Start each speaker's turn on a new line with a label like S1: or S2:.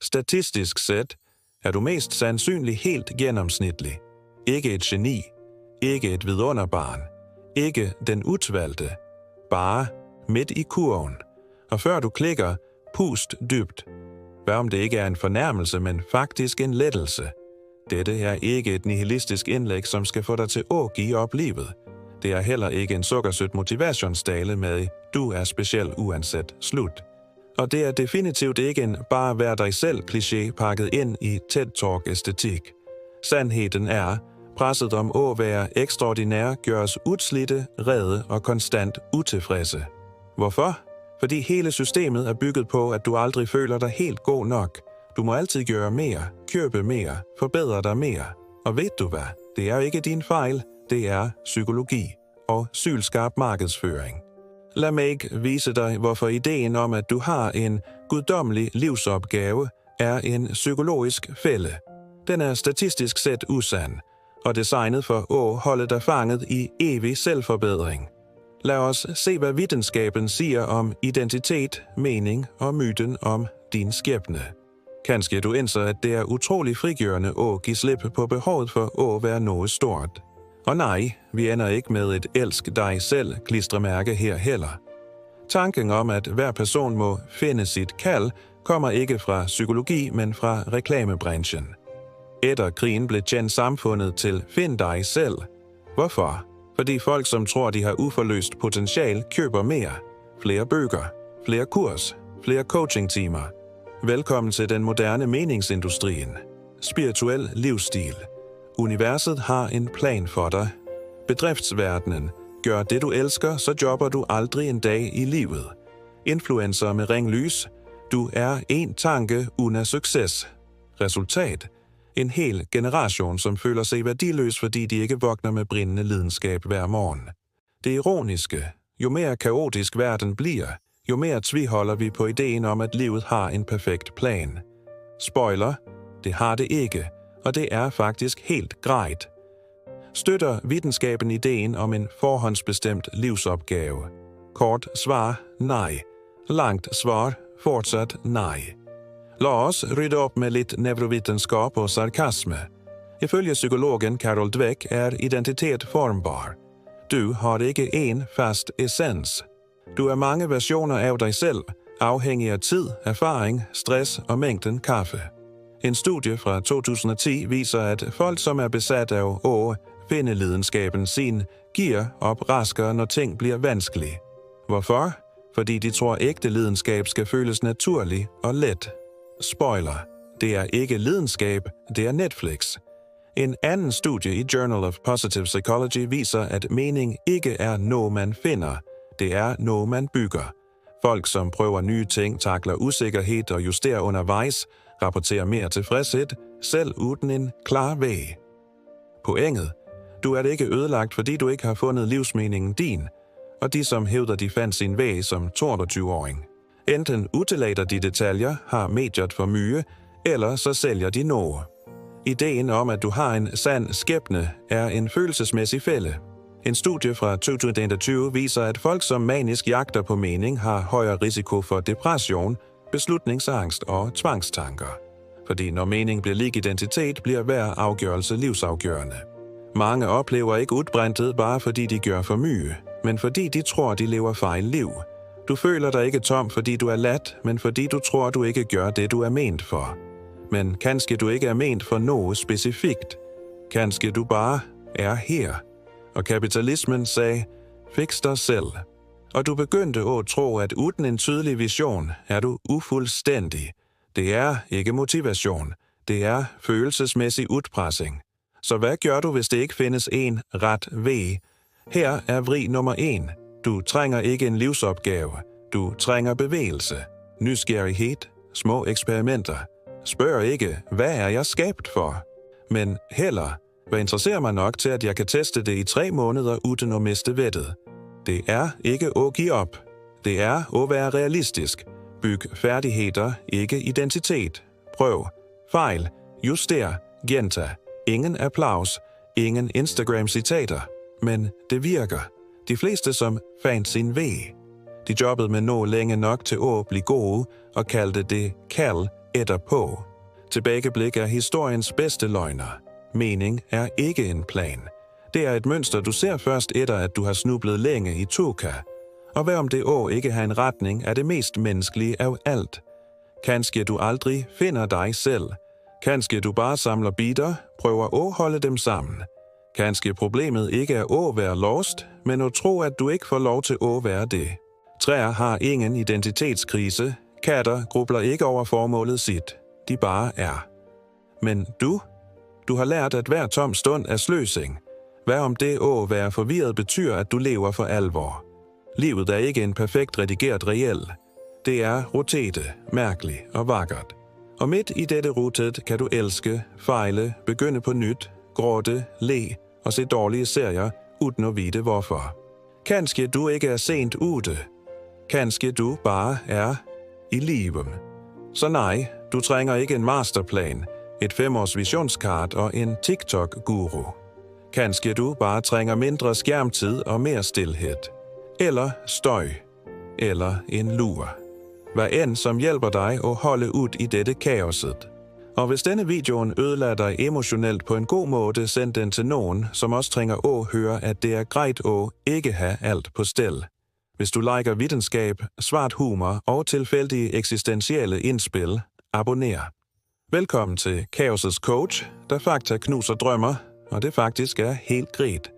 S1: Statistisk set er du mest sandsynligt helt gennemsnitlig. Ikke et geni, ikke et vidunderbarn, ikke den udvalgte, bare midt i kurven. Og før du klikker, pust dybt. Hvad om det ikke er en fornærmelse, men faktisk en lettelse? Dette er ikke et nihilistisk indlæg, som skal få dig til at give op livet. Det er heller ikke en sukkersødt motivationstale med "du er speciel uanset slut". Og det er definitivt ikke en bare vær dig selv kliché pakket ind i TED-talk-æstetik. Sandheden er, presset om at være ekstraordinær gør os udslidte, rede og konstant utilfredse. Hvorfor? Fordi hele systemet er bygget på, at du aldrig føler dig helt god nok. Du må altid gøre mere, købe mere, forbedre dig mere. Og ved du hvad? Det er ikke din fejl, det er psykologi og sylskarp markedsføring. Lad mig vise dig, hvorfor ideen om, at du har en guddommelig livsopgave, er en psykologisk fælde. Den er statistisk set usand, og designet for at holde dig fanget i evig selvforbedring. Lad os se, hvad videnskaben siger om identitet, mening og myten om din skæbne. Kanskje du indser, at det er utrolig frigjørende at give slip på behovet for at være noget stort. Og nej, vi ender ikke med et elsk dig selv klistremærke her heller. Tanken om, at hver person må finde sit kald, kommer ikke fra psykologi, men fra reklamebranchen. Efter krigen blev kendt samfundet til find dig selv. Hvorfor? Fordi folk, som tror, de har uforløst potentiale, køber mere. Flere bøger, flere kurs, flere coachingtimer. Velkommen til den moderne meningsindustrien. Spirituel livsstil. Universet har en plan for dig. Bedriftsverdenen. Gør det, du elsker, så jobber du aldrig en dag i livet. Influencer med ringlys. Du er en tanke uden succes. Resultat. En hel generation, som føler sig værdiløs, fordi de ikke vågner med brændende lidenskab hver morgen. Det ironiske. Jo mere kaotisk verden bliver, jo mere tviholder vi på ideen om, at livet har en perfekt plan. Spoiler. Det har det ikke, og det er faktisk helt grejt. Støtter videnskaben ideen om en forhåndsbestemt livsopgave? Kort svar, nej. Langt svar, fortsat nej. Lad os rydde op med lidt neurovidenskab og sarkasme. Ifølge psykologen Carol Dweck er identitet formbar. Du har ikke en fast essens. Du er mange versioner af dig selv, afhængig af tid, erfaring, stress og mængden kaffe. En studie fra 2010 viser, at folk, som er besat af at finde lidenskaben sin, giver op raskere, når ting bliver vanskelige. Hvorfor? Fordi de tror, ægte lidenskab skal føles naturlig og let. Spoiler. Det er ikke lidenskab, det er Netflix. En anden studie i Journal of Positive Psychology viser, at mening ikke er noget, man finder. Det er noget, man bygger. Folk, som prøver nye ting, takler usikkerhed og justerer undervejs, rapporterer mere tilfredshed, selv uden en klar vej. Pointet. Du er ikke ødelagt, fordi du ikke har fundet livsmeningen din, og de, som hævder, de fandt sin vej som 22-åring. Enten utillater de detaljer, har mediet for mye, eller så sælger de noget. Ideen om, at du har en sand skæbne, er en følelsesmæssig fælde. En studie fra 2021 viser, at folk, som manisk jagter på mening, har højere risiko for depression, beslutningsangst og tvangstanker. Fordi når mening bliver lig identitet, bliver hver afgørelse livsafgørende. Mange oplever ikke udbrændthed bare fordi de gør for mye, men fordi de tror, de lever fejl liv. Du føler dig ikke tom, fordi du er lat, men fordi du tror, du ikke gør det, du er ment for. Men kanskje du ikke er ment for noget specifikt. Kanskje du bare er her. Og kapitalismen sagde, fix dig selv. Og du begyndte at tro, at uden en tydelig vision er du ufuldstændig. Det er ikke motivation. Det er følelsesmæssig udpressing. Så hvad gør du, hvis det ikke findes en ret vej? Her er vrig nummer 1. Du trænger ikke en livsopgave. Du trænger bevægelse, nysgerrighed, små eksperimenter. Spørg ikke, hvad er jeg skabt for? Men heller, hvad interesserer mig nok til, at jeg kan teste det i 3 måneder uden at miste vettet? Det er ikke at give op. Det er at være realistisk. Byg færdigheder, ikke identitet. Prøv. Fejl. Juster. Gentag. Ingen applaus. Ingen Instagram-citater. Men det virker. De fleste, som fandt sin vej. De jobbede med noget længe nok til at blive gode og kaldte det kald ætter på. Tilbageblik er historiens bedste løgner. Mening er ikke en plan. Det er et mønster, du ser først efter, at du har snublet længe i toka. Og hvad om det ikke har en retning, er det mest menneskelige af alt. Kanskje du aldrig finder dig selv. Kanskje du bare samler biter, prøver at holde dem sammen. Kanskje problemet ikke er at være lost, men at tro, at du ikke får lov til at være det. Træer har ingen identitetskrise. Katter grubler ikke over formålet sit. De bare er. Men du har lært, at hver tom stund er sløsing. Hvad om det at være forvirret betyder, at du lever for alvor? Livet er ikke en perfekt redigeret reel. Det er rotete, mærkeligt og vakkert. Og midt i dette rotet kan du elske, fejle, begynde på nyt, gråte, le og se dårlige serier, uden at vide hvorfor. Kanskje du ikke er sent ude. Kanskje du bare er i livet. Så nej, du trænger ikke en masterplan, et 5-års visionskart og en TikTok-guru. Kanskje du bare trænger mindre skærmtid og mere stilhed. Eller støj. Eller en lur. Hvad end som hjælper dig at holde ud i dette kaoset. Og hvis denne videoen ødelader dig emotionelt på en god måde, send den til nogen, som også trænger at høre, at det er greit at ikke have alt på stel. Hvis du liker videnskab, svart humor og tilfældige eksistentielle indspil, abonner. Velkommen til Kaosets Coach, der fakta knuser drømmer, og det faktisk er helt grit.